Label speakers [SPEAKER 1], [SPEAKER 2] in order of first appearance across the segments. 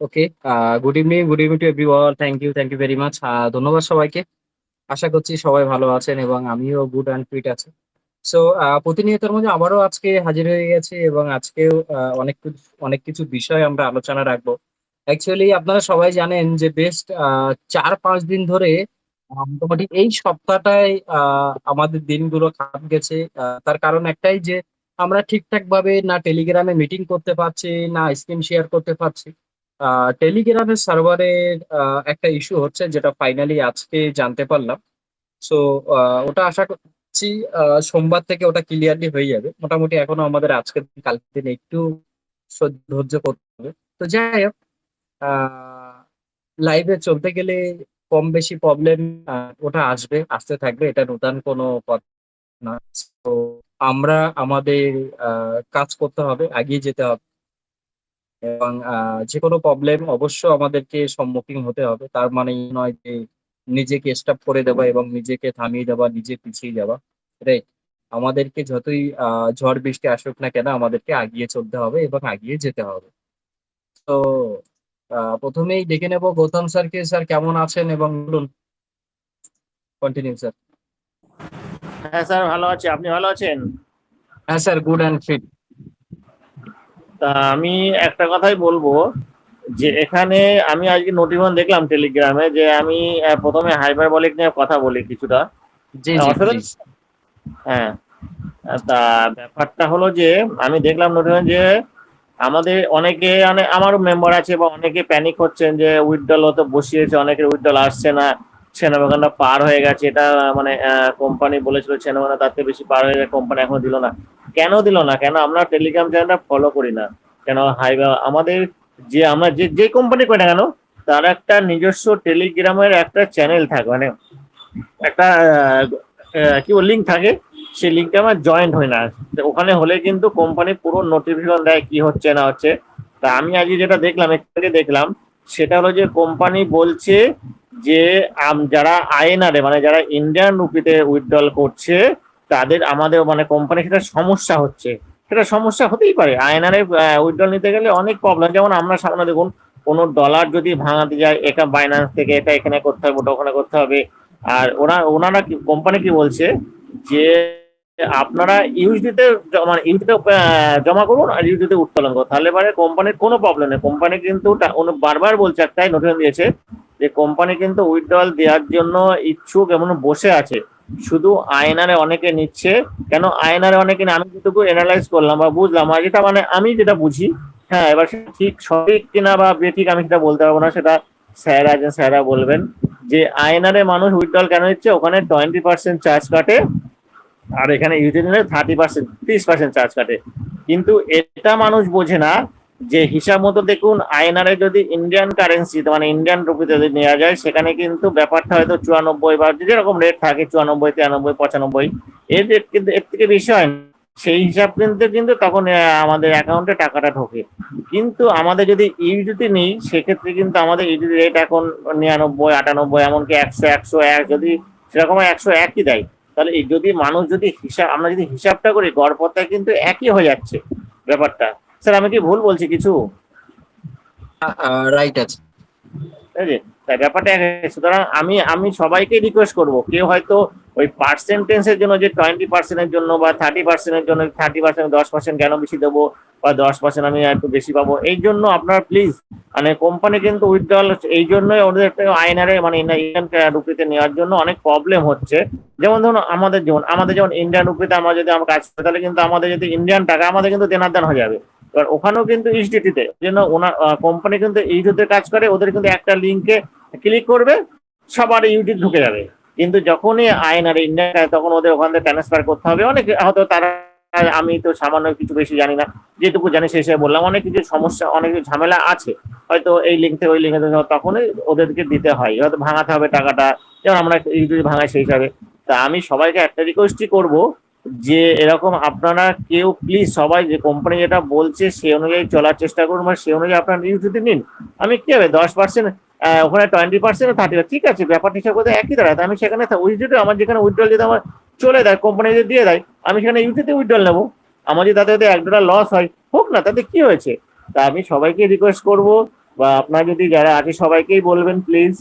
[SPEAKER 1] Okay. Good evening to everyone. Thank you very much. ধন্যবাদ সবাইকে। আশা করছি সবাই ভালো আছেন এবং আমিও গুড অ্যান্ড ফিট আছি। সো প্রতিনিয়তের মধ্যে আবারও আজকে হাজির হয়ে গেছি এবং আজকেও অনেক কিছু বিষয় আমরা আলোচনা রাখবো। অ্যাকচুয়ালি আপনারা সবাই জানেন যে বেস্ট ৪-৫ দিন ধরে মোটামুটি এই সপ্তাহটায় আমাদের দিনগুলো খারাপ গেছে। তার কারণ একটাই যে আমরা ঠিকঠাক ভাবে না টেলিগ্রামে মিটিং করতে পারছি, না স্ক্রিন শেয়ার করতে পারছি। টেলিগ্রামের সার্ভারের একটা ইস্যু হচ্ছে যেটা ফাইনালি আজকে জানতে পারলাম। সো ওটা আশা করছি সোমবার থেকে ওটা ক্লিয়ারলি হয়ে যাবে। মোটামুটি এখনো আমাদের আজকের দিন কালকের দিন একটু ধৈর্য করতে হবে। তো যাই হোক, লাইভে চলতে গেলে কম বেশি প্রবলেম ওটা আসতে থাকবে, এটা নতুন কোনো কথা না। তো আমরা আমাদের কাজ করতে হবে, এগিয়ে যেতে হবে এবং যে কোনো প্রবলেম অবশ্য আমাদেরকে সম্মুখীন হতে হবে। তার মানে এই নয় যে নিজেকে স্টপ করে দেওয়া এবং নিজেকে থামিয়ে দেওয়া, নিজে পিছিয়ে যাওয়া। রাইট? আমাদেরকে যতই ঝড় বৃষ্টি আসুক না কেন আমাদেরকে এগিয়ে চলতে হবে এবং এগিয়ে যেতে হবে। তো প্রথমেই ডেকে নেব গৌতম স্যারকে। স্যার কেমন আছেন এবং বলুন। Continue sir.
[SPEAKER 2] হ্যাঁ স্যার, ভালো আছি। আপনি ভালো আছেন?
[SPEAKER 1] হ্যাঁ স্যার, গুড অ্যান্ড ফিট।
[SPEAKER 2] তা আমি একটা কথাই বলবো, যে এখানে আমি আজকে নোটিফিকেশন দেখলাম টেলিগ্রামে, যে আমি প্রথমে হাইপারবলিক নিয়ে কথা বলি কিছুটা।
[SPEAKER 1] জি জি
[SPEAKER 2] অসুবিধা
[SPEAKER 1] প্লিজ।
[SPEAKER 2] হ্যাঁ। তা ব্যাপারটা হলো যে আমি দেখলাম নোটিফিকেশন যে আমাদের অনেকে, মানে আমারও মেম্বার আছে, বা অনেকে প্যানিক হচ্ছেন যে উইথড্রল হতে বসিয়েছে, অনেকের উইথড্রল আসছে না, ছেনাবাগানটা পার হয়ে গেছে। এটা মানে কোম্পানি বলেছিল ছেনাবাগান তার থেকে বেশি পার হয়ে গেছে, কোম্পানি এখনো দিল না। কেন দিল না? কেন আমরা টেলিগ্রাম চ্যানেলটা ফলো করি না? কেন আমাদের যে আমরা যে যে কোম্পানি করি না কেন, তার একটা নিজস্ব টেলিগ্রামের একটা চ্যানেল থাকে, মানে একটা কি বল লিঙ্ক থাকে। সেই লিঙ্কে আমার জয়েন্ট হই না। তো ওখানে হলে কিন্তু কোম্পানি পুরো নোটিফিকেশন দেয় কি হচ্ছে না হচ্ছে। তা আমি আজকে যেটা দেখলাম, একটু আগে দেখলাম, সেটা হলো যে কোম্পানি বলছে যে যারা আইএনআর মানে যারা ইন্ডিয়ান রুপিতে উইথড্রল করছে, তাদের আমাদের মানে কোম্পানি সেটা সমস্যা হচ্ছে। সেটা সমস্যা হতেই পারে। আইএনআর এ উইথড্রল নিতে গেলে অনেক প্রবলেম। যেমন আমরা সামনে দেখুন, কোনো ডলার যদি ভাঙাতে যায়, এটা বাইন্যান্স থেকে এটা এখানে করতে হবে, ওটা ওখানে করতে হবে। আর ওনারা কোম্পানি কি বলছে, যে আপনারা ইউএসডিতে মানে ইউএসডিতে জমা করুন আর ইউএসডিতে উত্তোলন করুন, তাহলে পরে কোম্পানির কোনো প্রবলেম নেই। কোম্পানি কিন্তু বারবার বলছে, একটাই নোটিফিকেশন দিয়েছে, যে কোম্পানি কিন্তু উইথড্রল দেওয়ার জন্য ইচ্ছুক এবং বসে আছে। শুধু আইএনআর অনেকে নিচ্ছে। কেন আইএনআর অনেকে? আমি যেটুকু এনালাইজ করলাম বা বুঝলাম, আর যেটা মানে আমি যেটা বুঝি, হ্যাঁ, এবার সেটা ঠিক সঠিক কিনা বা বেঠিক আমি সেটা বলতে পারবো না, সেটা স্যার আছেন, স্যাররা বলবেন। যে আইএনআর এ মানুষ উইথড্রল কেন নিচ্ছে, ওখানে 20% চার্জ কাটে, আর এখানে ইউটি নিলে 30%, 30% চার্জ কাটে। কিন্তু এটা মানুষ বোঝে না, যে হিসাব মতো দেখুন, আইএনআর এ যদি ইন্ডিয়ান কারেন্সি মানে ইন্ডিয়ান রুপিতে যদি নেওয়া যায়, সেখানে কিন্তু ব্যাপারটা হয়তো 94 বা যেরকম রেট থাকে, 94, 93, 95, এর রেট কিন্তু এর থেকে বেশি হয় না। সেই হিসাব কিন্তু কিন্তু তখন আমাদের অ্যাকাউন্টে টাকাটা ঢোকে। কিন্তু আমাদের যদি ইউডিটি নেই, সেক্ষেত্রে কিন্তু আমাদের ইউডিটি রেট এখন 99, 98, এমনকি 100, 101, যদি সেরকম 101ই দেয়। তাহলে এই যদি মানুষ যদি আমরা যদি হিসাবটা করি, গড়পড়তায় কিন্তু একই হয়ে যাচ্ছে ব্যাপারটা। স্যার, আমি কি ভুল বলছি কিছু?
[SPEAKER 1] রাইট আছে।
[SPEAKER 2] ঠিক আছে? তাই ব্যাপারটা সুতরাং আমি আমি সবাইকে রিকোয়েস্ট করব, কেউ হয়তো ওই পার্সেন্টেজের জন্য, যে 20%-এর জন্য বা 30%-এর জন্য, 30%, 10% কেন বেশি দেবো, বা 10% আমি একটু বেশি পাবো, এই জন্য আপনারা প্লিজ, মানে কোম্পানি কিন্তু উইথড্রল এই জন্যই ওদের আইনারে মানে ইন্ডিয়ান রুপিতে নেওয়ার জন্য অনেক প্রবলেম হচ্ছে। যেমন ধরুন আমাদের যেমন ইন্ডিয়ান রুপিতে আমরা যদি আমরা কাজ করি, তাহলে কিন্তু আমাদের যদি ইন্ডিয়ান টাকা আমাদের কিন্তু দেনার দান হয়ে যাবে। এবার ওখানেও কিন্তু ইউএসডিটি জন্য ওনার কোম্পানি কিন্তু ইউটিউবে কাজ করে, ওদের কিন্তু একটা লিঙ্কে ক্লিক করবে, সবার ইউটিউব ঢুকে যাবে। কিন্তু যখনই আইএনআর ইন্ডিয়া, তখন ওদের ওখান থেকে ট্রান্সফার করতে হবে। অনেক হয়তো তারা, আমি তো সামান্য কিছু বেশি জানি না, যেটুকু জানি সেই হিসেবে বললাম, অনেক কিছু সমস্যা, অনেক কিছু ঝামেলা আছে। হয়তো এই লিঙ্ক থেকে ওই লিঙ্কে তখনই ওদেরকে দিতে হয়, হয়তো ভাঙাতে হবে টাকাটা, যেমন আমরা ইউটিউব ভাঙাই সেই হিসাবে। তা আমি সবাইকে একটা রিকোয়েস্টই করব, যে এরকম আপনারা কেউ প্লিজ সবাই, যে কোম্পানি যেটা বলছে সে অনুযায়ী চলার চেষ্টা করুন, মানে সে অনুযায়ী আপনারা নিউজ যদি নিন। আমি কি হবে 10%, ওখানে 20%, 30, ঠিক আছে, ব্যাপারটা হিসাব করতে একই দাঁড়ায়। আমি সেখানে উইথড্রল, আমার যেখানে উইথড্রল যদি আমার চলে দেয়, কোম্পানি যদি দিয়ে দেয়, আমি সেখানে ইউটিতে উইথড্রল নেবো। আমার যদি তাতে যদি $1 লস হয়, হোক না, তাতে কি হয়েছে? তা আমি সবাইকে রিকোয়েস্ট করব, বা আপনার যদি যারা আছে সবাইকেই বলবেন প্লিজ,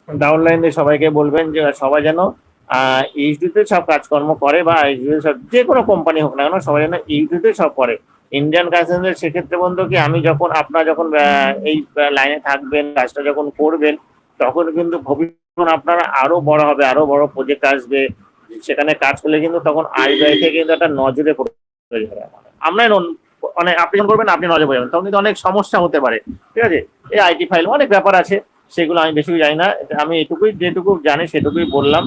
[SPEAKER 2] ডাউনলাইনে সবাইকে বলবেন যে সবাই যেন এইচডিতে সব কাজকর্ম করে, বা এইচডিতে সব যে কোনো কোম্পানি হোক না কেন সবাই যেন এইচডিতে সব করে। ইন্ডিয়ান কাস্টমসের সেক্ষেত্রে বন্ধু কি, আমি যখন আপনার যখন এই লাইনে থাকবেন, কাজটা যখন করবেন, তখন কিন্তু ভবিষ্যৎ আপনারা আরো বড় হবে, আরো বড় প্রজেক্ট আসবে, সেখানে কাজ করলে কিন্তু তখন আয় ব্যয় থেকে কিন্তু একটা নজরে পড়ে যাবে। আমরা মানে আপনি যখন করবেন আপনি নজরে পড়ে যাবেন, তখন কিন্তু অনেক সমস্যা হতে পারে। ঠিক আছে, এই আইটি ফাইল অনেক ব্যাপার আছে, সেগুলো আমি বেশি জানি না, আমি এটুকুই যেটুকু জানি সেটুকুই বললাম।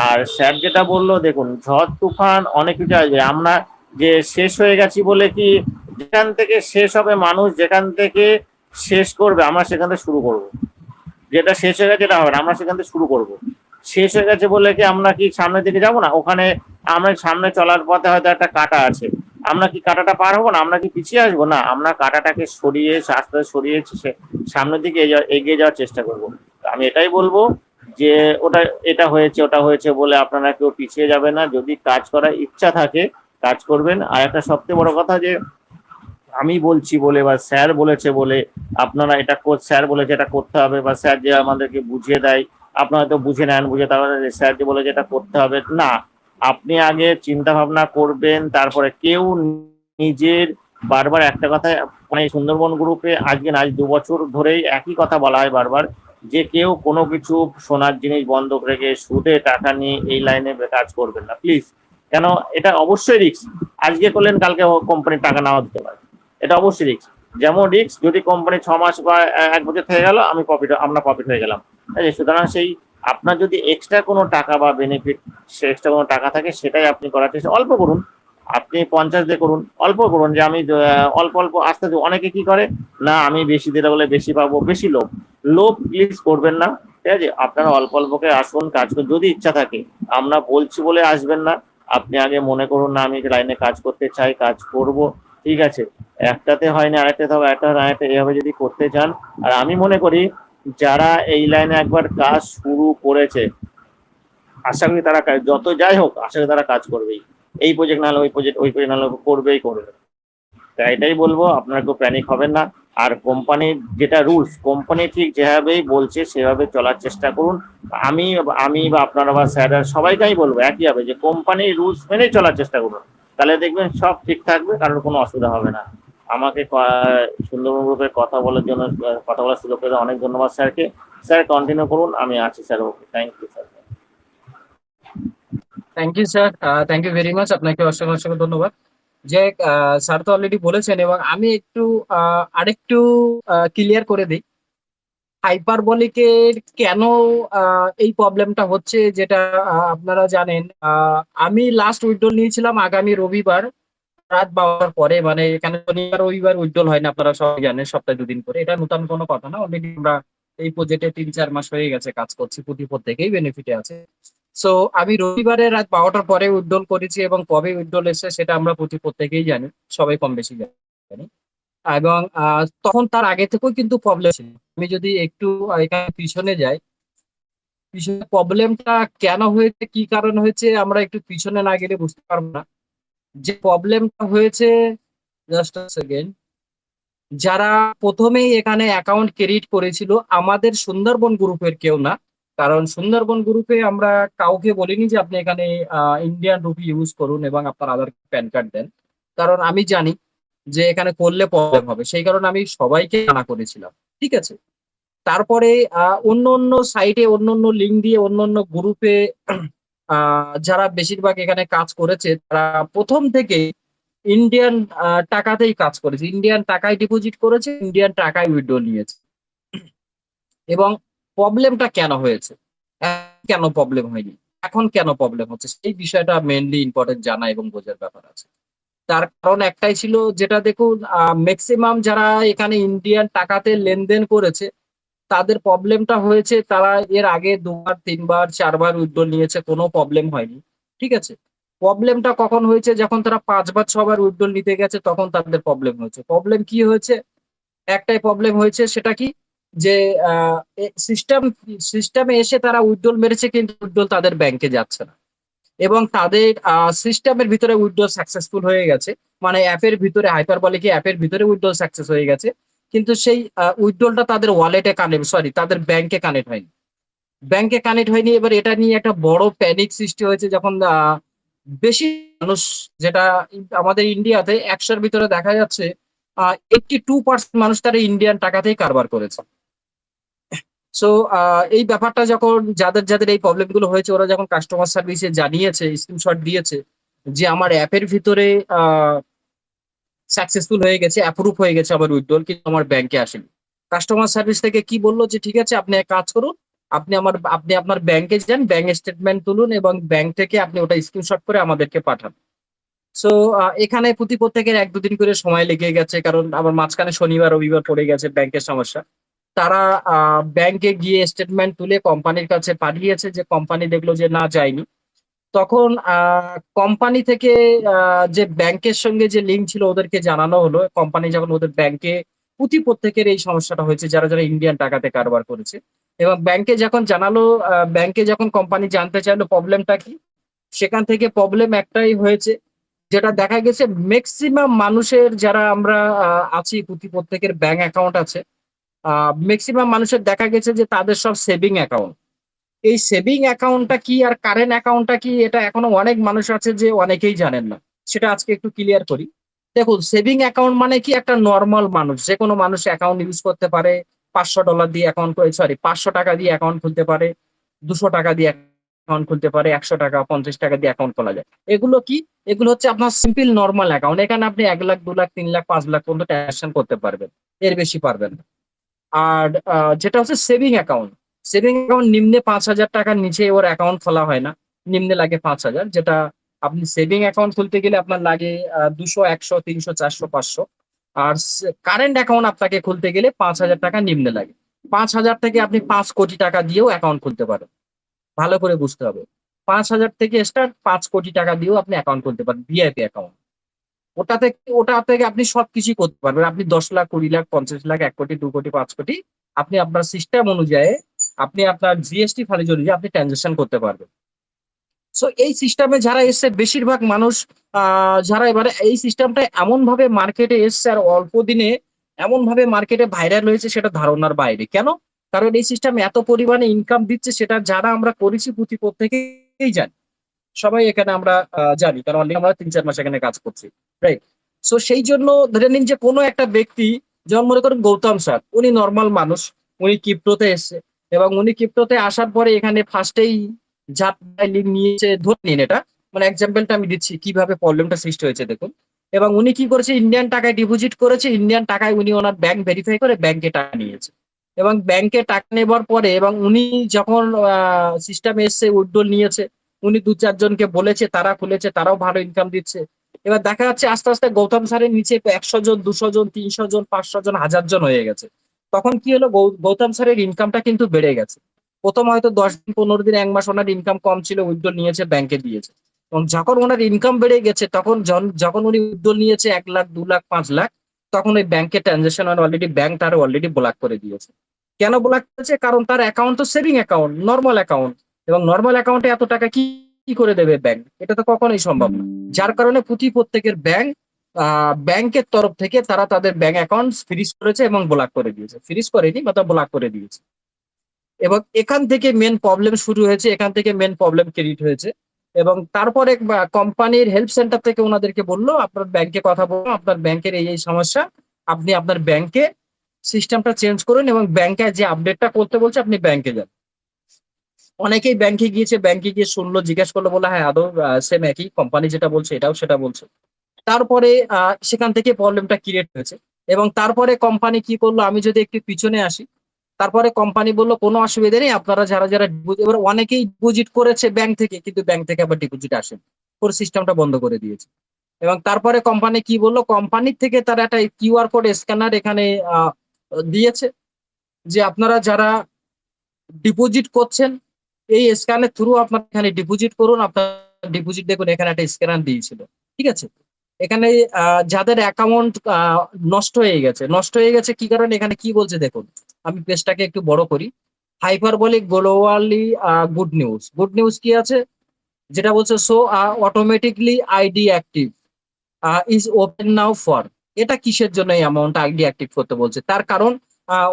[SPEAKER 2] আর স্যার যেটা বললো, দেখুন ঝড় তুফান অনেক কিছু আসবে, আমরা যে শেষ হয়ে গেছি বলে কি যেখান থেকে শেষ হবে, মানুষ যেখান থেকে শেষ করবে আমরা সেখান থেকে শুরু করব। যেটা শেষ হয়ে গেছে এটা হবে না, আমরা সেখান থেকে শুরু করব। শেষ হয়ে গেছে বলে কি আমরা কি সামনের দিকে যাব না? ওখানে আমরা সামনে চলার পথে হয়তো একটা কাঁটা আছে, আমরা কি কাঁটাটা পার হবো না? আমরা কি পিছিয়ে আসবো না? আমরা কাঁটাটাকে সরিয়ে আস্তে আস্তে সরিয়ে সামনের দিকে এগিয়ে যাওয়ার চেষ্টা করব। আমি এটাই বলবো যে ওটা এটা হয়েছে ওটা হয়েছে বলে আপনারা কেউ পিছিয়ে যাবে না। যদি কাজ করার ইচ্ছা থাকে কাজ করবেন। আর একটা সবচেয়ে বড় কথা যে আমি বলছি বলে বা স্যার বলেছে বলে আপনারা এটা স্যার বলেছে এটা করতে হবে, বা স্যার যে আমাদেরকে বুঝিয়ে দেয় আপনারা তো বুঝে নেন, বুঝে তারপরে স্যার যে বলে যে এটা করতে হবে না। আপনি আগে চিন্তা ভাবনা করবেন, তারপরে কেউ নিজের বারবার একটা কথা, মানে সুন্দরবন গ্রুপে আজকে না, আজ 2 বছর ধরেই একই কথা বলা হয় বারবার, যে কেউ কোনো কিছু সোনার জিনিস বন্ধক রেখে সুদে টাকা নিয়ে এই লাইনে কাজ করবেন না প্লিজ। কেন? এটা অবশ্যই রিস্ক। আজকে করলেন কালকে কোম্পানির টাকা নাও দিতে পারে, এটা অবশ্যই রিস্ক। যেমন রিস্ক যদি কোম্পানি 6 মাস বা 1 বছর থেকে গেল, আমরা প্রফিট হয়ে গেলাম। সুতরাং সেই আপনার যদি এক্সট্রা কোনো টাকা বা বেনিফিট, সে এক্সট্রা কোনো টাকা থাকে সেটাই আপনি করার চেষ্টা অল্প করুন। আপনি 50 দিয়ে করুন, অল্প করুন, যে আমি অল্প অল্প আস্তে আস্তে। অনেকে কি করে না, আমি বেশি দিলে বলে বেশি পাবো, বেশি লোভ। লোভ প্লিজ করবেন না। ঠিক আছে, আপনারা অল্প অল্পকে আসুন, কাজ করুন যদি ইচ্ছা থাকে। আমরা বলছি বলে আসবেন না। আপনি আগে মনে করুন না আমি লাইনে কাজ করতে চাই, কাজ করব। ঠিক আছে, একটাতে হয়নি আরেকটাতে হবে, একটা আরেকটা, এভাবে যদি করতে চান। আর আমি মনে করি যারা এই লাইনে একবার কাজ শুরু করেছে, আশা করি তারা যত যাই হোক আশা করি তারা কাজ করবেই। এই প্রজেক্ট না হলে ওই প্রজেক্ট, ওই প্রজেক্ট না হলে করবেই করবে। তাই এটাই বলবো, আপনারা কেউ প্যানিক হবেন না। আর কোম্পানির যেটা রুলস, কোম্পানি ঠিক যেভাবেই বলছে সেভাবে চলার চেষ্টা করুন। আমি আমি বা আপনারা বা স্যাররা সবাইকেই বলবো একই হবে, যে কোম্পানির রুলস মেনেই চলার চেষ্টা করুন। তাহলে দেখবেন সব ঠিক থাকবে, কারোর কোনো অসুবিধা হবে না। আমাকে সুন্দরবন গ্রুপের কথা বলার জন্য, কথা বলার সুযোগ পেতে অনেক ধন্যবাদ স্যারকে। স্যার কন্টিনিউ করুন, আমি আছি sir. Okay, thank you sir.
[SPEAKER 1] Thank you sir, thank you very much, আপনাকে অসংখ্য অসংখ্য ধন্যবাদ। যে স্যার তো অলরেডি বলেছেন, এবং আমি একটু আরেকটু ক্লিয়ার করে দিই হাইপারবলিকের কেন এই প্রবলেমটা হচ্ছে, যেটা আপনারা জানেন। আমি লাস্ট উইথড্রল নিয়েছিলাম আগামী রবিবার রাত 12টার পরে, মানে এখানে শনিবার রবিবার উইথড্রল হয় না, আপনারা সবাই জানেন, সপ্তাহে 2 দিন করে। এটা নতুন কোনো কথা না, অলরেডি আমরা এই প্রজেক্টে 3-4 মাস হয়ে গেছে কাজ করছি, প্রত্যেকেই বেনিফিটে আছে। সো আমি রবিবারে রাত 12টার পরে উইথড্রল করেছি, এবং কবে উইথড্রল এসেছে সেটা আমরা প্রত্যেকেই জানি, সবাই কম বেশি জানি। এবং তখন তার আগে থেকেও কিন্তু প্রবলেম ছিল। আমি যদি একটু এখানে পিছনে যাই, পিছনে প্রবলেমটা কেন হয়েছে, কি কারণ হয়েছে, আমরা একটু পিছনে না গেলে বুঝতে পারবো না। যে প্রবলেমটা হয়েছে, জাস্ট সেকেন্ড, যারা প্রথমেই এখানে অ্যাকাউন্ট ক্রিয়েট করেছিল আমাদের সুন্দরবন গ্রুপের কেউ না। কারণ সুন্দরবন গ্রুপে আমরা কাউকে বলিনি যে আপনি এখানে ইন্ডিয়ান রুপি ইউজ করুন এবং আপনার আধার প্যান কার্ড দেন। কারণ আমি জানি যে এখানে করলে প্রবলেম হবে, সেই কারণে আমি সবাইকে মানা করেছিলাম। ঠিক আছে, তারপরে অন্য অন্য সাইটে, অন্য অন্য লিঙ্ক দিয়ে, অন্য অন্য গ্রুপে যারা বেশিরভাগ এখানে কাজ করেছে, তারা প্রথম থেকে ইন্ডিয়ান টাকাতেই কাজ করেছে, ইন্ডিয়ান টাকায় ডিপোজিট করেছে, ইন্ডিয়ান টাকায় উইথড্র নিয়েছে। এবং প্রবলেমটা কেন হয়েছে, কেন প্রবলেম হয়নি, এখন কেন প্রবলেম হচ্ছে, সেই বিষয়টা মেইনলি ইম্পর্টেন্ট জানা এবং বোঝার ব্যাপার আছে। তার কারণ একটাই ছিল, যেটা দেখুন ম্যাক্সিমাম যারা এখানে ইন্ডিয়ান টাকাতে লেনদেন করেছে, তাদের প্রবলেমটা হয়েছে তারা এর আগে 2বার 3বার 4বার উইথড্র নিয়েছে, কোনো প্রবলেম হয়নি। ঠিক আছে, প্রবলেমটা কখন হয়েছে, যখন তারা 5বার 6বার উইথড্র নিতে গেছে, তখন তাদের প্রবলেম হয়েছে। প্রবলেম কি হয়েছে, একটাই প্রবলেম হয়েছে, সেটা কি, যে সিস্টেমে এসে তারা উইথড্র মেরেছে, কিন্তু উইথড্র তাদের ব্যাংকে যাচ্ছে না, এবং তাদের সিস্টেমের ভিতরে উইথড্র সাকসেসফুল হয়ে গেছে। মানে অ্যাপের ভিতরে, হাইপারবলিক অ্যাপের ভিতরে উইথড্র সাকসেস হয়ে গেছে, কিন্তু সেই উইথড্রলটা তাদের ওয়ালেটে কানেক্ট, সরি তাদের ব্যাংকে কানেক্ট হয়নি। ব্যাংকে কানেক্ট হয়নি। এবার এটা নিয়ে একটা বড় প্যানিক সৃষ্টি হয়েছে যখন বেশি মানুষ, যেটা আমাদের ইন্ডিয়াতে ১০০ র ভিতরে দেখা যাচ্ছে 82% মানুষ তারা ইন্ডিয়ান টাকাতেই কারবার করেছে। সো এই ব্যাপারটা যখন যাদের এই প্রবলেম গুলো হয়েছে, ওরা যখন কাস্টমার সার্ভিসে জানিয়েছে, স্ক্রিনশট দিয়েছে যে আমার অ্যাপের ভিতরে সাকসেসফুল হয়ে গেছে, অ্যাপ্রুভ হয়ে গেছে আমার উইথড্রল, কিন্তু আমার ব্যাংকে আসেনি। কাস্টমার সার্ভিস থেকে কি বলল যে ঠিক আছে, আপনি এক কাজ করুন, আপনি আপনার ব্যাংকে যান, ব্যাংক স্টেটমেন্ট তুলুন এবং ব্যাংক থেকে আপনি ওটা স্ক্রিনশট করে আমাদেরকে পাঠান। সো এখানে প্রত্যেকের ১-২ দিন করে সময় লেগে গেছে, কারণ আবার মাঝখানে শনিবার রবিবার পড়ে গেছে, ব্যাংকের সমস্যা। তারা ব্যাংকে গিয়ে স্টেটমেন্ট তুলে কোম্পানির কাছে পাঠিয়েছে, যে কোম্পানি দেখলো যে না যায়নি। তখন কোম্পানি থেকে যে ব্যাংকের সঙ্গে যে লিঙ্ক ছিল ওদেরকে জানানো হলো। কোম্পানি যখন ওদের ব্যাংকে প্রত্যেকের এই সমস্যাটা হয়েছে যারা ইন্ডিয়ান টাকাতে কারবার করেছে, এবং ব্যাংকে যখন জানালো, ব্যাংকে যখন কোম্পানি জানতে চাইলো প্রবলেমটা কি, সেখান থেকে প্রবলেম একটাই হয়েছে, যেটা দেখা গেছে ম্যাক্সিমাম মানুষের যারা আমরা আছি, প্রত্যেকের ব্যাংক অ্যাকাউন্ট আছে, মেক্সিমাম মানুষের দেখা গেছে যে তাদের সব সেভিং অ্যাকাউন্ট। এই সেভিং অ্যাকাউন্টটা কি আর কারেন্ট অ্যাকাউন্টটা কি, এটা এখনো অনেক মানুষ আছে যে অনেকেই জানেন না। সেটা আজকে একটু ক্লিয়ার করি। দেখুন, সেভিং অ্যাকাউন্ট মানে কি, একটা নরমাল মানুষ, যে কোনো মানুষ অ্যাকাউন্ট ইউজ করতে পারে। $500 দিয়ে অ্যাকাউন্ট, সরি $500 দিয়ে অ্যাকাউন্ট খুলতে পারে, $200 দিয়ে অ্যাকাউন্ট খুলতে পারে, $100, $50 দিয়ে অ্যাকাউন্ট খোলা যায়। এগুলো কি? এগুলো হচ্ছে আপনার সিম্পল নরমাল অ্যাকাউন্ট। এখানে আপনি 1 লাখ, 2 লাখ, 3 লাখ, 5 লাখ পর্যন্ত ট্রানজাকশন করতে পারবেন। এর বেশি পারবেন না। আর যেটা হচ্ছে সেভিং অ্যাকাউন্ট। সেভিং অ্যাকাউন্ট নিম্নে ৳৫,০০০ নিচে ওর অ্যাকাউন্ট খোলা হয় না। নিম্নে লাগে ৫,০০০, যেটা আপনি সেভিং অ্যাকাউন্ট খুলতে গেলে আপনার লাগে ২০০, ১০০, ৩০০, ৪০০, ৫০০। আর কারেন্ট অ্যাকাউন্ট আপনাকে খুলতে গেলে ৳৫,০০০ নিম্নে লাগে। ৫,০০০ থেকে আপনি ৳৫,০০,০০,০০০ দিয়েও অ্যাকাউন্ট খুলতে পারেন। ভালো করে বুঝতে হবে। ৫,০০০ থেকে স্টার্ট, ৳৫,০০,০০,০০০ দিয়েও আপনি অ্যাকাউন্ট খুলতে পারেন, ভিআইপি অ্যাকাউন্ট। ওটা থেকে আপনি সবকিছুই করতে পারবেন। আপনি ১০ লাখ, ২০ লাখ, ৫০ লাখ, ১ কোটি, ২ কোটি, ৫ কোটি আপনি আপনার সিস্টেম অনুযায়ী, আপনি আপনার জিএসটি ফাইল অনুযায়ী আপনি ট্রান্সেকশন করতে পারবেন। সো এই সিস্টেমে যারা এসছে, বেশিরভাগ মানুষ যারা এবারে এই সিস্টেমটা এমনভাবে মার্কেটে এসছে আর অল্প দিনে এমনভাবে মার্কেটে ভাইরাল হয়েছে, সেটা ধারণার বাইরে। কেন? কারণ এই সিস্টেম এত পরিমাণে ইনকাম দিচ্ছে, সেটা যারা আমরা করেছি প্রত্যেকেই জানি। সবাই এখানে আমরা জানি। কারণ অলরেডি আমরা ৩-৪ মাস এখানে কাজ করছি। রাইট? সো সেই জন্য ধরে নিন যে কোনো একটা ব্যক্তি, যেমন মনে করেন গৌতম স্যার, উনি নরমাল মানুষ। উনি ক্রিপ্টোতে এসছে এবং উনি ক্রিপ্টোতে আসার পরে এখানে ফার্স্টেই লিঙ্ক নিয়েছে, ধরে নিন এটা। মানে এক্সাম্পলটা আমি দিচ্ছি কিভাবে প্রবলেমটা সৃষ্টি হয়েছে দেখুন। এবং উনি কি করেছে, ইন্ডিয়ান টাকায় ডিপোজিট করেছে। ইন্ডিয়ান টাকায় উনি ওনার ব্যাংক ভেরিফাই করে ব্যাংকে টাকা নিয়েছে। এবং ব্যাংকে টাকা নেবার পরে এবং উনি যখন সিস্টেমে এসছে উইথড্রল নিয়েছে, উনি ২-৪ জনকে বলেছে, তারা খুলেছে, তারাও ভালো ইনকাম দিচ্ছে। এবার দেখা যাচ্ছে আস্তে, আস্তে গৌতম স্যারের নিচে ১০০ জন, ২০০ জন, ৩০০ জন, ৫০০ জন, ১০০০ জন হয়ে গেছে। তখন কি হলো, গৌতম স্যারের ইনকামটা কিন্তু বেড়ে গেছে। ১ম হয়তো ১০ দিন, ১৫ দিন, ১ মাস ওনার ইনকাম কম ছিল, উইথড্রল নিয়েছে, ব্যাংকে দিয়েছে। এবং যখন ওনার ইনকাম বেড়ে গেছে, তখন যখন উনি উইথড্রল নিয়েছে ১ লাখ, ২ লাখ, ৫ লাখ, তখন ওই ব্যাংকে ট্রানজাকশন অলরেডি ব্যাংক তার অলরেডি ব্লক করে দিয়েছে। কেন ব্লক করেছে? কারণ তার অ্যাকাউন্ট তো সেভিং অ্যাকাউন্ট, নরমাল অ্যাকাউন্ট। এবং নরমাল অ্যাকাউন্টে এত টাকা কি করে দেবে ব্যাংক? এটা তো কখনোই সম্ভব না। যার কারণে প্রত্যেকের ব্যাংকের তরফ থেকে তারা তাদের ব্যাংক অ্যাকাউন্ট ফ্রিজ করেছে এবং ব্লক করে দিয়েছে। ফ্রিজ করেনি, বা ব্লক করে দিয়েছে। এবং এখান থেকে মেইন প্রবলেম শুরু হয়েছে, এখান থেকে মেইন প্রবলেম ক্রিয়েট হয়েছে। এবং তারপরে কোম্পানির হেল্প সেন্টার থেকে ওনাদেরকে বলল, আপনার ব্যাংকে কথা বলুন, আপনার ব্যাংকের এই সমস্যা, আপনি আপনার ব্যাংকে সিস্টেমটা চেঞ্জ করুন এবং ব্যাংকে যে আপডেটটা করতে বলছে আপনি ব্যাংকে যান। অনেকেই ব্যাংকে গিয়েছে, ব্যাংকে গিয়ে শুনলো, জিজ্ঞেস করলো, বললো হ্যাঁ আদৌ সেম একই, কোম্পানি যেটা বলছে এটাও সেটা বলছে। তারপরে সেখান থেকে প্রবলেমটা ক্রিয়েট হয়েছে। এবং তারপরে কোম্পানি কি করলো, আমি যদি একটু পিছনে আসি, তারপরে কোম্পানি বললো কোনো অসুবিধা নেই, আপনারা যারা এবার অনেকেই ডিপোজিট করেছে ব্যাংক থেকে, কিন্তু ব্যাংক থেকে আবার ডিপোজিট আসেনি, পুরো সিস্টেমটা বন্ধ করে দিয়েছে। এবং তারপরে কোম্পানি কি বললো, কোম্পানির থেকে তারা একটা কিউআর কোড স্ক্যানার এখানে দিয়েছে, যে আপনারা যারা ডিপোজিট করছেন, এই স্ক্যানের থ্রু আপনারা এখানে ডিপোজিট করুন। আপনার ডিপোজিট দেখুন, এখানে একটা স্ক্যানার দিয়েছিল। ঠিক আছে? এখানে যাদের অ্যাকাউন্ট নষ্ট হয়ে গেছে কি কারণে, এখানে কি বলছে দেখুন। আমি পেজটাকে একটু বড় করি। Hyperbolic globally good news. Good news কি আছে? যেটা বলছে, so automatically ID active is open now for এটা কিসের জন্য এই অ্যামাউন্ট ডিঅ্যাক্টিভ করতে বলছে? তার কারণ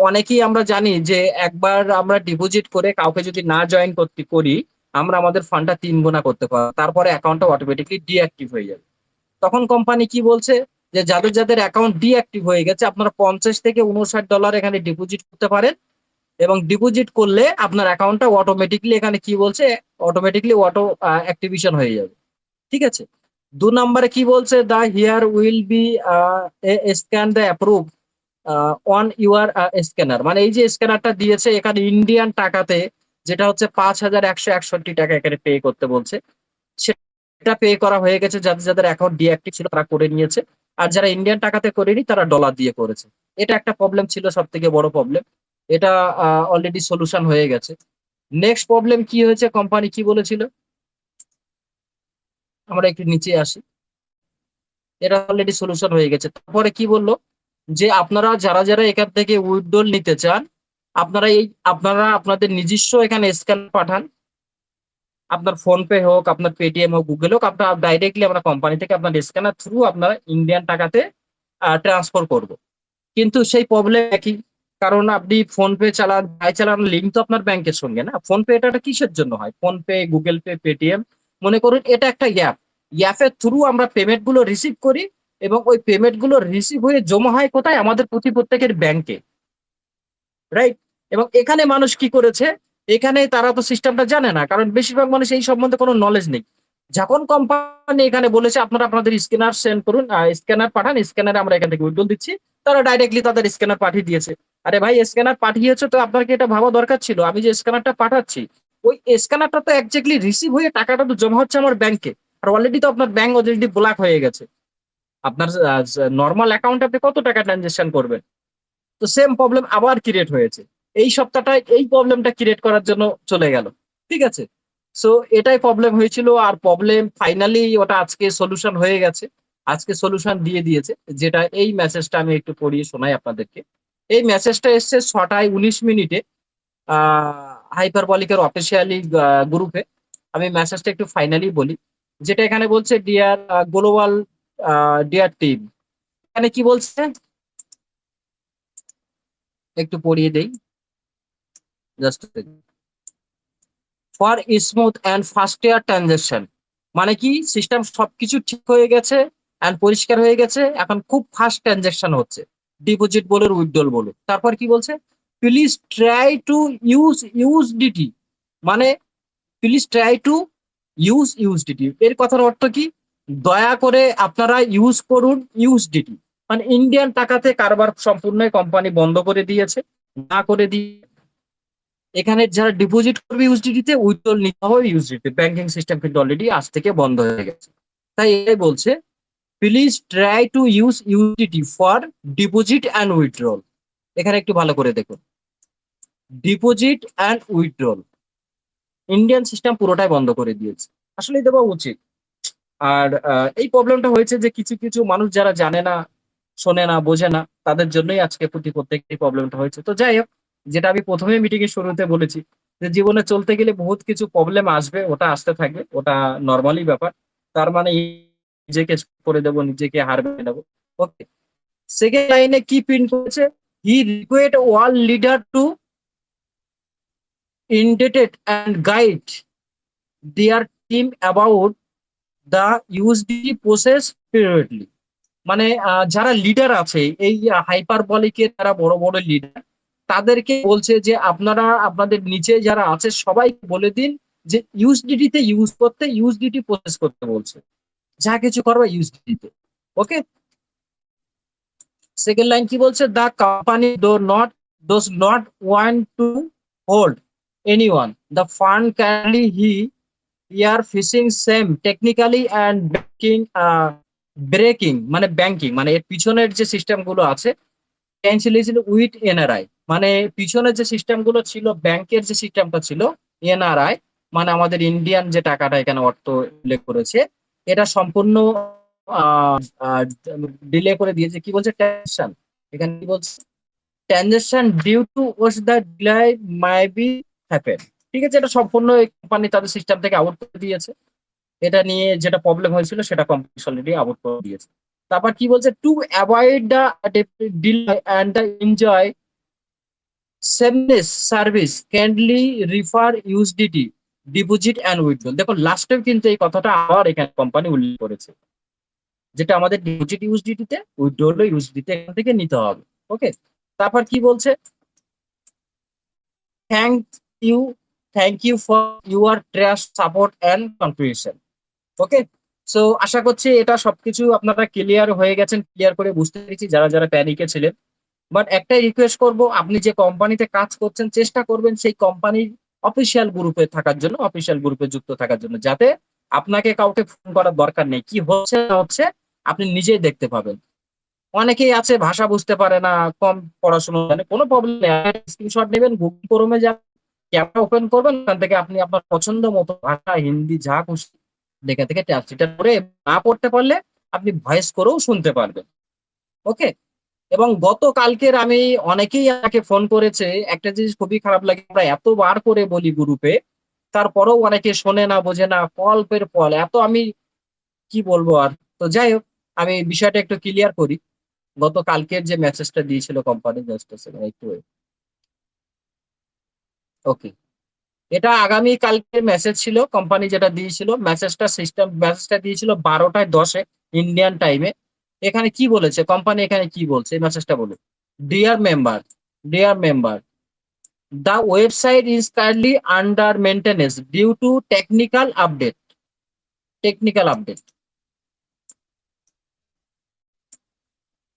[SPEAKER 1] অনেকেই আমরা জানি যে একবার আমরা ডিপোজিট করে কাউকে যদি না জয়েন করতে করি, আমরা আমাদের ফান্ডটা ৩ গুণা করতে পারবো। তারপরে অ্যাকাউন্টটা অটোমেটিক্যালি ডিঅ্যাক্টিভ হয়ে যাবে। তখন কোম্পানি কি বলছে যে যাদের অ্যাকাউন্ট ডিঅ্যাক্টিভ হয়ে গেছে আপনারা $50 থেকে $59 এখানে ডিপোজিট করতে পারেন এবং ডিপোজিট করলে আপনার অ্যাকাউন্টটা অটোমেটিক্যালি এখানে কি বলছে অটোমেটিক্যালি অটো অ্যাক্টিভেশন হয়ে যাবে। ঠিক আছে? ২ নম্বরে কি বলছে? "The here will be scan the approve on your scanner." মানে এই যে স্ক্যানারটা দিয়েছে এখানে ইন্ডিয়ান টাকাতে যেটা হচ্ছে ৳৫,১৬১ এখানে পে করতে বলছে। সেটা পে করা হয়ে গেছে যাদের অ্যাকাউন্ট ডিঅ্যাক্টিভ ছিল তারা করে নিয়েছে। আর যারা ইন্ডিয়ান টাকাতে করেনি তারা ডলার দিয়ে করেছে। এটা একটা প্রবলেম ছিল সবথেকে বড় প্রবলেম। এটা অলরেডি সলিউশন হয়ে গেছে। নেক্সট প্রবলেম কি হয়েছে কোম্পানি কি বলেছিল? আমরা একটু নিচে আসি। এটা অলরেডি সলিউশন হয়ে গেছে। তারপরে কি বলল? যে আপনারা যারা এখান থেকে উইথড্রল নিতে চান, আপনারা আপনাদের নিজস্ব এখানে স্ক্যান পাঠান। আপনার ফোনপে হোক, আপনার পেটিএম হোক, গুগল হোক, আপনার ডাইরেক্টলি আমরা কোম্পানি থেকে আপনার স্ক্যানার থ্রু আপনারা ইন্ডিয়ান টাকাতে ট্রান্সফার করব। কিন্তু সেই প্রবলেম একই। কারণ আপনি ফোনপে চালান, যাই চালান লিঙ্ক তো আপনার ব্যাংকের সঙ্গে না। ফোনপে এটা কিসের জন্য হয়? ফোনপে, গুগল পে, পেটিএম মনে করুন এটা একটা অ্যাপ। অ্যাপের থ্রু আমরা পেমেন্ট গুলো রিসিভ করি এবং ওই পেমেন্ট গুলো রিসিভ হয়ে জমা হয় কোথায়? আমাদের প্রত্যেকের ব্যাংকে। রাইট? এবং এখানে মানুষ কি করেছে? এখানে তারা তো সিস্টেমটা জানে না। কারণ বেশিরভাগ মানুষ এই সম্বন্ধে কোনো নলেজ নেই। যখন কোম্পানি এখানে বলেছে আপনারা আপনাদের স্ক্যানার সেন্ড করুন, স্ক্যানার পাঠান, স্ক্যানারে আমরা এখান থেকে উইথড্রল দিচ্ছি। তারা ডাইরেক্টলি তাদের স্ক্যানার পাঠিয়ে দিয়েছে। আরে ভাই স্ক্যানার পাঠিয়েছো তো আপনার কি এটা ভাবা দরকার ছিল? আমি যে স্ক্যানারটা পাঠাচ্ছি, ওই স্ক্যানারটা তো এক্সাক্টলি রিসিভ হয়ে টাকাটা তো জমা হচ্ছে আমার ব্যাংকে। আর অলরেডি তো আপনার ব্যাংক অলরেডি ব্লক হয়ে গেছে। আপনার নরমাল অ্যাকাউন্টে আপনি কত টাকা ট্রানজাকশন করবেন? তো সেম প্রবলেম আবার ক্রিয়েট হয়েছে। এই সপ্তাহটায় এই প্রবলেমটা ক্রিয়েট করার জন্য চলে গেল। ঠিক আছে? সো এটাই প্রবলেম হয়েছিল আর প্রবলেম ফাইনালি ওটা আজকে সলিউশন হয়ে গেছে। আজকে সলিউশন দিয়ে দিয়েছে। যেটা এই মেসেজটা আমি একটু পড়িয়ে শোনাই আপনাদেরকে। এই মেসেজটা এসছে ৬টা ১৯ মিনিটে আ হাইপারবলিকের অফিসিয়ালি গ্রুপে। আমি মেসেজটা একটু ফাইনালি বলি। যেটা এখানে বলছে ডিয়ার গ্লোবাল ডিয়ার টিম। এখানে কি বলছে? একটু পড়িয়ে দেই। Just for smooth and fastier transaction. মানে কি সিস্টেম সবকিছু ঠিক হয়ে গেছে অ্যান্ড পরিষ্কার হয়ে গেছে। এখন খুব ফাস্ট ট্রানজাকশন হচ্ছে। ডিপোজিট বলুন, উইথড্রল বলুন। তারপর কি বলছে? Please try to use USDT. মানে please try to use USDT. এর কথার অর্থ কি? দয়া করে আপনারা ইউজ করুন ইউএসডিটি। মানে ইন্ডিয়ান টাকাতে কারবার সম্পূর্ণই কোম্পানি বন্ধ করে দিয়েছে। না করে দিয়ে এখানে যারা ডিপোজিট করবে ইউএসডিটি তে, উইথড্রল নিতে হবে ইউএসডিটি। ব্যাংকিং সিস্টেম কিন্তু অলরেডি আজ থেকে বন্ধ হয়ে গেছে। তাই এটাই বলছে please try to use USDT for deposit and withdrawal. এখানে একটু ভালো করে দেখুন। Deposit and withdrawal Indian system পুরোটাই বন্ধ করে দিয়েছে। আসলেই দেওয়া উচিত। আর এই প্রবলেমটা হয়েছে যে কিছু মানুষ যারা জানে না, শোনে না, বোঝে না, তাদের জন্যই আজকে প্রত্যেক এই প্রবলেমটা হয়েছে। তো যাই হোক, যেটা আমি ১ম এ মিটিং এর শুরুতে বলেছি যে জীবনে চলতে গেলে বহুত কিছু প্রবলেম আসবে, ওটা আসতে থাকবে। ওটা নরমালি ব্যাপার। তার মানে নিজেকে করে দেব, নিজেকে হার মেনে নেব। ওকে। সেকেন্ড লাইনে কি প্রিন্ট করেছে? He request world leader to indicate and guide their team about the USD process periodly. মানে যারা লিডার আছে এই হাইপারবলিকের যারা বড় লিডার, তাদেরকে বলছে যে আপনারা আপনাদের নিচে যারা আছে সবাইকে বলে দিন যে ইউএসডিটি তে ইউজ করতে, ইউএসডিটি প্রসেস করতে বলছে। যা কিছু করবে ইউএসডিটি তে। ওকে? সেকেন্ড লাইন কি বলছে? The company does not want to hold anyone. The fund currently we are facing same technically and breaking মানে ব্যাংকিং মানে এর পিছনের যে সিস্টেম গুলো আছে ক্যান্সেলেশন উইথ এনআরআই। মানে পিছনের যে সিস্টেম গুলো ছিল, ব্যাংকের যে সিস্টেমটা ছিল এনআরআই, মানে আমাদের ইন্ডিয়ান যে টাকাটা এখানে অর্থ উল্লেখ করেছে, এটা সম্পূর্ণ ডিলে করে দিয়েছে। কি বলছে? ট্রানজাকশন। এখানে কি বলছে? Transaction due to which the delay may be happen. ঠিক আছে? এটা সম্পূর্ণ কোম্পানি তাদের সিস্টেম থেকে আউট করে দিয়েছে। এটা নিয়ে যেটা প্রবলেম হয়েছিল সেটা কোম্পানি অলরেডি আউট করে দিয়েছে। তারপর কি বলছে, to avoid the delay and the enjoy seamless service kindly refer USDT deposit and withdrawal. দেখো লাস্টেও কিন্তু এই কথাটা আবার এখানে কোম্পানি উল্লেখ করেছে, যেটা আমাদের ডিপোজিট ইউএসডিটি তে, উইথড্রল ইউএসডিটি এখান থেকে নিতে হবে। ওকে, তারপর কি বলছে, thank you thank you for your trust support and contribution. Okay, so আশা করছি এটা সবকিছু আপনারা ক্লিয়ার হয়ে গেছেন, ক্লিয়ার করে বুঝতে পেরেছি যারা যারা প্যানিকে ছিলেন। বাট একটাই রিকোয়েস্ট করব, আপনি যে কোম্পানিতে কাজ করছেন চেষ্টা করবেন সেই কোম্পানির অফিসিয়াল গ্রুপে থাকার জন্য, অফিসিয়াল গ্রুপে যুক্ত থাকার জন্য, যাতে আপনাকে কাউকে ফোন করার দরকার নেই, কি হচ্ছে না হচ্ছে আপনি নিজেই দেখতে পাবেন। অনেকেই আছে ভাষা বুঝতে পারে না, কম পড়াশোনা জানে, কোনো প্রবলেম নেই, স্ক্রিনশট নেবেন, গুগল ক্রোমে যাবেন, ক্যামেরা ওপেন করবেন, ওখান থেকে আপনি আপনার পছন্দ মতো ভাষা, হিন্দি যা খুশি দেখে থেকে ট্রান্সলেটার করে, না পড়তে পারলে আপনি ভয়েস করেও শুনতে পারবেন। ওকে, এবং গতকালকের আমি অনেকেই আমাকে ফোন করেছে, একটা জিনিস খুবই খারাপ লাগে, আমরা এতবার করে বলি গ্রুপে, তারপরেও অনেকে শোনে না, বোঝে না, কল্পের ফল এত, আমি কি বলবো আর। তো যাই হোক, আমি বিষয়টা একটু ক্লিয়ার করি। গতকালকের যে মেসেজটা দিয়েছিল কোম্পানি, জাস্ট একটু, ওকে, এটা আগামী কালকে মেসেজ ছিল, কোম্পানি যেটা দিয়েছিল মেসেজটা দিয়েছিল 12টা 10-এ ইন্ডিয়ান টাইমে। এখানে কি বলেছে কোম্পানি, এখানে কি বলছে এই মেসেজটা বলে, dear member, dear member, the website is currently under maintenance due to technical update।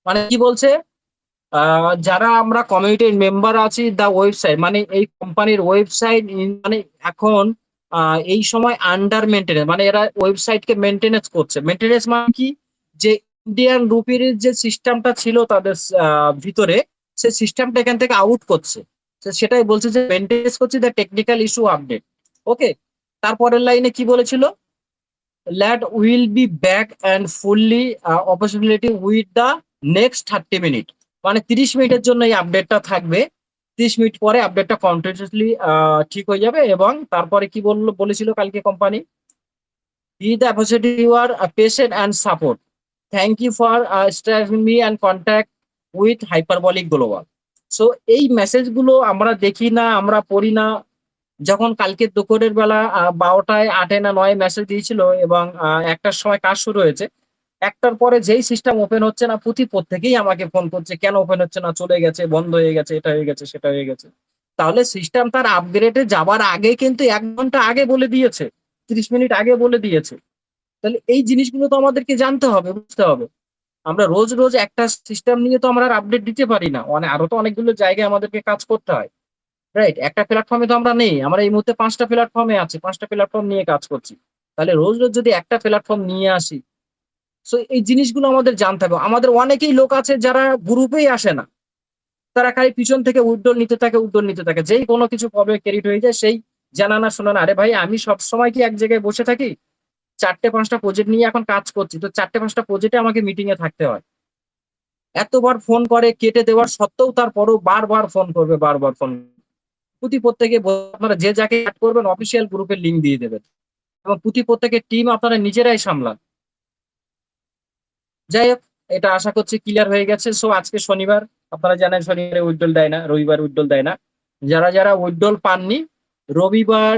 [SPEAKER 1] মানে কি বলছে, যারা আমরা কমিউনিটির মেম্বার আছি, দা ওয়েবসাইট মানে এই কোম্পানির ওয়েবসাইট, মানে এখন এই সময় আন্ডার মেনটেনেন্স, মানে এরা ওয়েবসাইটকে মেনটেনেন্স করছে। মেনটেনেন্স মানে কি, যে ইন্ডিয়ান রুপির যে সিস্টেমটা ছিল তাদের ভিতরে, সেই সিস্টেমটা এখান থেকে আউট করছে। সেটাই বলছে যে মেনটেনেন্স করছে, দ্য টেকনিক্যাল ইস্যু আপডেট। ওকে, তারপরের লাইনে কি বলেছিল, lad will be back and fully opportunity with the next 30 minute. মানে 30 মিনিটের জন্য এই আপডেটটা থাকবে, 30 মিনিট পরে আপডেটটা কন্টিনিউসলি ঠিক হয়ে যাবে। এবং তারপরে কি বলেছিল কালকে কোম্পানি, ই the opportunity you are patient and support, thank you for staffing me and contact with hyperbolic global. So এই মেসেজগুলো আমরা দেখি না, আমরা পড়ি না। যখন কালকে দুপুরের বেলা 12টায় 8-এ না 9-এ মেসেজ দিয়েছিল এবং 1টার সময় কাজ শুরু হয়েছে, 1টার পরে যেই সিস্টেম ওপেন হচ্ছে না, প্রত্যেকেই আমাকে ফোন করছে, কেন ওপেন হচ্ছে না, চলে গেছে, বন্ধ হয়ে গেছে, এটা হয়ে গেছে, সেটা হয়ে গেছে। তাহলে সিস্টেম তার আপগ্রেডে যাবার আগে কিন্তু 1 ঘন্টা আগে বলে দিয়েছে, 30 মিনিট আগে বলে দিয়েছে। তাহলে এই জিনিসগুলো তো আমাদেরকে জানতে হবে, বুঝতে হবে। আমরা রোজ রোজ একটা সিস্টেম নিয়ে তো আমরা আপডেট দিতে পারি না, আরো তো অনেকগুলো জায়গায় আমাদেরকে কাজ করতে হয়। রাইট, একটা প্ল্যাটফর্মে তো আমরা নেই, আমরা এই মুহূর্তে 5টা প্ল্যাটফর্মে আছি, 5টা প্ল্যাটফর্ম নিয়ে কাজ করছি। তাহলে রোজ রোজ যদি একটা প্ল্যাটফর্ম নিয়ে আসি, সো এই জিনিসগুলো আমাদের জানতে হবে। আমাদের অনেকেই লোক আছে যারা গ্রুপেই আসে না, তারা খালি পিছন থেকে উদ্যোগ নিতে থাকে, যেই কোনো কিছু প্রবলেম ক্রিয়েট হয়ে যায়, সেই জানা না শোনা না। আরে ভাই, আমি সব সময় কি এক জায়গায় বসে থাকি? 4টে 5টা প্রজেক্ট নিয়ে এখন কাজ করছি, তো 4টে 5টা প্রজেক্টে আমাকে মিটিং এ থাকতে হয়। এতবার ফোন করে কেটে দেওয়ার সত্ত্বেও তারপরও বারবার ফোন করবে, বারবার ফোন। প্রত্যেকে আপনারা যে যাকে অ্যাড করবেন অফিসিয়াল গ্রুপের লিঙ্ক দিয়ে দেবেন, এবং প্রত্যেকের টিম আপনারা নিজেরাই সামলান। যাই হোক, এটা আশা করছি ক্লিয়ার হয়ে গেছে। সো আজকে শনিবার, আপনারা জানেন শনিবারে উইথড্রল দেয় না, রবিবার উইথড্রল দেয় না। যারা যারা উইথড্রল পাননি, রবিবার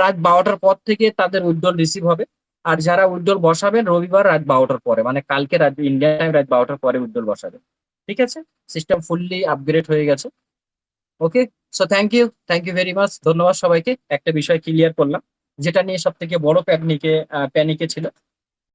[SPEAKER 1] রাত 12টার পর থেকে তাদের উইথড্রল রিসিভ হবে। আর যারা উইথড্রল বসাবেন রবিবার রাত 12টার পরে, মানে কালকে রাত ইন্ডিয়ান টাইম রাত 12টার পরে উইথড্রল বসাবেন। ঠিক আছে, সিস্টেম ফুললি আপগ্রেড হয়ে গেছে। Okay, so thank you very much, ধন্যবাদ সবাইকে। একটা বিষয় ক্লিয়ার করলাম, যেটা নিয়ে সব থেকে বড় প্যানিকে ছিল,